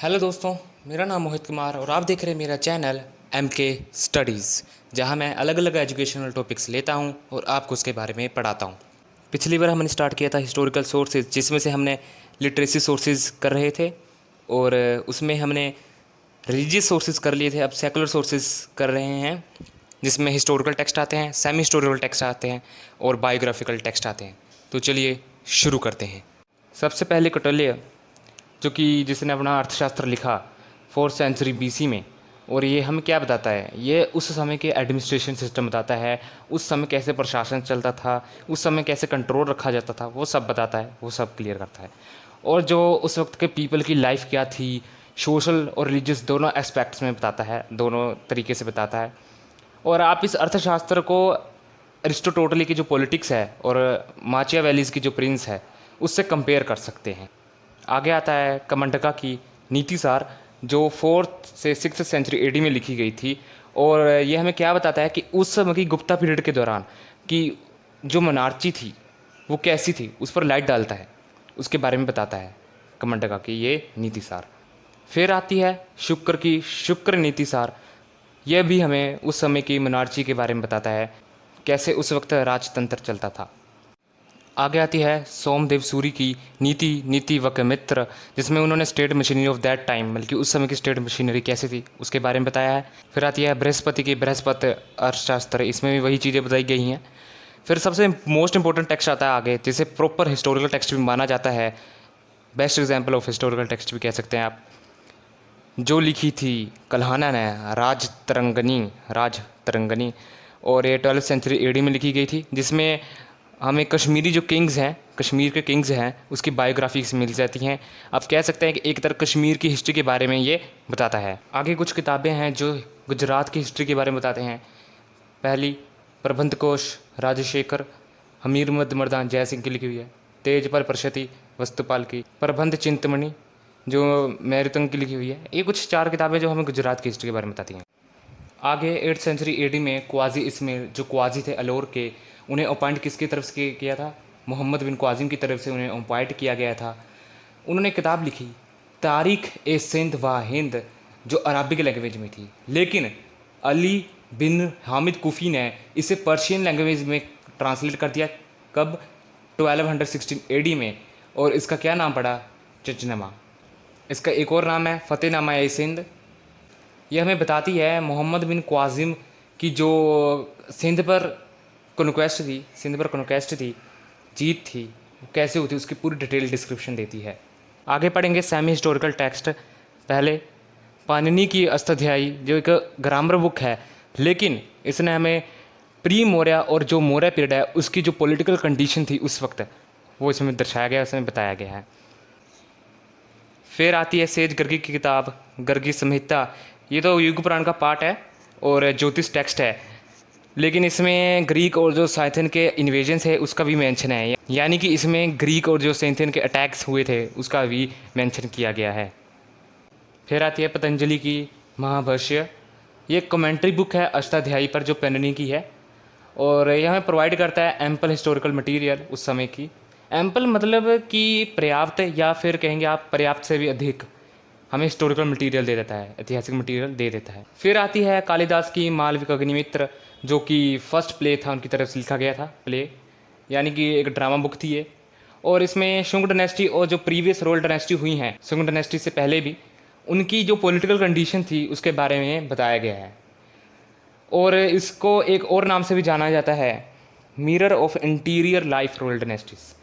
Hello दोस्तों, मेरा नाम मोहित कुमार और आप देख रहे हैं मेरा चैनल MK स्टडीज़, जहां मैं अलग अलग एजुकेशनल टॉपिक्स लेता हूं और आपको उसके बारे में पढ़ाता हूं। पिछली बार हमने स्टार्ट किया था हिस्टोरिकल सोर्सेज, जिसमें से हमने लिटरेसी सोर्सेज कर रहे थे और उसमें हमने रिलीजियस सोर्सेज कर लिए थे। अब सेकुलर सोर्सेज कर रहे हैं, जिसमें हिस्टोरिकल टेक्स्ट आते हैं, सेमी हिस्टोरिकल टेक्स्ट आते हैं और बायोग्राफिकल टेक्स्ट आते हैं। तो चलिए शुरू करते हैं। सबसे पहले कौटिल्य, जो कि जिसने अपना अर्थशास्त्र लिखा 4th सेंचुरी BC में, और ये हमें क्या बताता है, ये उस समय के एडमिनिस्ट्रेशन सिस्टम बताता है, उस समय कैसे प्रशासन चलता था, उस समय कैसे कंट्रोल रखा जाता था, वो सब बताता है, वो सब क्लियर करता है। और जो उस वक्त के पीपल की लाइफ क्या थी, सोशल और रिलीजियस दोनों एस्पेक्ट्स में बताता है, दोनों तरीके से बताता है। और आप इस अर्थशास्त्र को अरिस्टोटली की जो पॉलिटिक्स है और माचियावेलीज़ की जो प्रिंस है उससे कंपेयर कर सकते हैं। आगे आता है कमंडका की नीतिसार, जो 4th से 6th सेंचुरी AD में लिखी गई थी। और ये हमें क्या बताता है कि उस समय की गुप्ता पीरियड के दौरान कि जो मोनार्ची थी वो कैसी थी, उस पर लाइट डालता है, उसके बारे में बताता है कमंडका की ये नीतिसार। फिर आती है शुक्र की शुक्र नीतिसार। यह भी हमें उस समय की मोनार्ची के बारे में बताता है, कैसे उस वक्त राजतंत्र चलता था। आगे आती है सोमदेव सूरी की नीति वकमित्र, जिसमें उन्होंने state machinery of that time, बल्कि उस समय की स्टेट मशीनरी कैसी थी उसके बारे में बताया है। फिर आती है बृहस्पति की बृहस्पति अर्थशास्त्र, इसमें भी वही चीज़ें बताई गई हैं। फिर सबसे मोस्ट इंपॉर्टेंट टेक्स्ट आता है आगे, जिसे प्रॉपर हिस्टोरिकल टेक्स्ट भी माना जाता है, best example of historical text भी कह सकते हैं आप, जो लिखी थी कल्हाना ने, राज तरंगनी, और ये 12th सेंचुरी AD में लिखी गई थी, जिसमें हमें कश्मीरी जो किंग्स हैं, कश्मीर के किंग्स हैं, उसकी बायोग्राफीज मिल जाती हैं। आप कह सकते हैं कि एक तरह कश्मीर की हिस्ट्री के बारे में ये बताता है। आगे कुछ किताबें हैं जो गुजरात की हिस्ट्री के बारे में बताते हैं। पहली प्रबंध कोश राजशेखर हमीरमद मर्दान जय सिंह की लिखी हुई है। तेजपाल प्रशति वस्तुपाल की। प्रबंध चिंतमणि जो मैरुतंग की लिखी हुई है। ये कुछ 4 किताबें जो हमें गुजरात की हिस्ट्री के बारे में बताती हैं। आगे 8th सेंचुरी AD में क्वाजी इस्माइल, जो क्वाजी थे अलोर के, उन्हें अपॉइंट किसकी तरफ से किया था, मोहम्मद बिन क्वाजिम की तरफ से उन्हें अपॉइंट किया गया था। उन्होंने किताब लिखी तारीख ए सिंध व हिंद, जो अरबिक लैंग्वेज में थी, लेकिन अली बिन हामिद कुफ़ी ने इसे पर्शियन लैंग्वेज में ट्रांसलेट कर दिया। कब? 1216 AD में। और इसका क्या नाम पड़ा? चचनमा। इसका एक और नाम है फ़तेहनामा ए सिंध। यह हमें बताती है मोहम्मद बिन क्वाजिम की जो सिंध पर कॉन्क्वेस्ट थी, जीत थी, वो कैसे हुई थी, उसकी पूरी डिटेल डिस्क्रिप्शन देती है। आगे पढ़ेंगे सेमी हिस्टोरिकल टेक्स्ट। पहले पाणिनि की अष्टाध्यायी, जो एक ग्रामर बुक है, लेकिन इसने हमें प्री मौर्य और जो मौर्य पीरियड है उसकी जो पॉलिटिकल कंडीशन थी उस वक्त, वो इसमें दर्शाया गया, उसमें बताया गया है। फिर आती है सेज गर्गी की किताब गर्गी संहिता। ये तो युग पुराण का पार्ट है और ज्योतिष टेक्स्ट है, लेकिन इसमें ग्रीक और जो साइथियन के इन्वेजन्स है उसका भी मेंशन है, यानी कि इसमें ग्रीक और जो साइथियन के अटैक्स हुए थे उसका भी मेंशन किया गया है। फिर आती है पतंजलि की महाभाष्य। ये कमेंट्री बुक है अष्टाध्यायी पर, जो पाणिनि की है, और यह हमें प्रोवाइड करता है एम्पल हिस्टोरिकल मटीरियल उस समय की। एम्पल मतलब कि पर्याप्त, या फिर कहेंगे आप पर्याप्त से भी अधिक हमें हिस्टोरिकल मटेरियल दे देता है, ऐतिहासिक मटेरियल दे देता है। फिर आती है कालिदास की मालविकाग्निमित्र, जो कि फर्स्ट प्ले था उनकी तरफ से लिखा गया था, प्ले यानी कि एक ड्रामा बुक थी ये। और इसमें शुंग डायनेस्टी और जो प्रीवियस रोल डायनेस्टी हुई हैं, शुंग डायनेस्टी से पहले भी, उनकी जो पॉलिटिकल कंडीशन थी उसके बारे में बताया गया है। और इसको एक और नाम से भी जाना जाता है, mirror of interior life royal dynasties,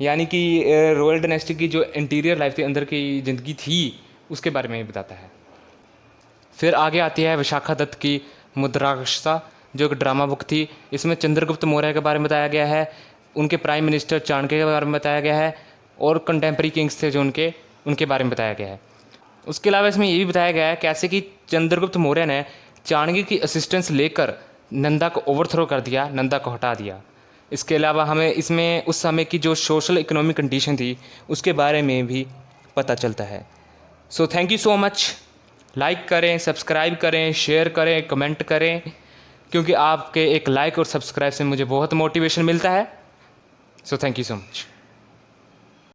यानी कि रॉयल डायनेस्टी की जो इंटीरियर लाइफ थी, अंदर की ज़िंदगी थी, उसके बारे में बताता है। फिर आगे आती है विशाखा दत्त की मुद्राक्षसा, जो एक ड्रामा बुक थी। इसमें चंद्रगुप्त मौर्य के बारे में बताया गया है, उनके प्राइम मिनिस्टर चाणक्य के बारे में बताया गया है, और कंटेम्प्रेरी किंग्स थे जो उनके बारे में बताया गया है। उसके अलावा इसमें ये भी बताया गया है कैसे कि चंद्रगुप्त मौर्य ने चाणक्य की असिस्टेंस लेकर नंदा को ओवरथ्रो कर दिया, नंदा को हटा दिया। इसके अलावा हमें इसमें उस समय की जो सोशल इकोनॉमिक कंडीशन थी उसके बारे में भी पता चलता है। So thank you so much. Like करें, सब्सक्राइब करें, शेयर करें, कमेंट करें, क्योंकि आपके एक लाइक और सब्सक्राइब से मुझे बहुत मोटिवेशन मिलता है। So thank you so much.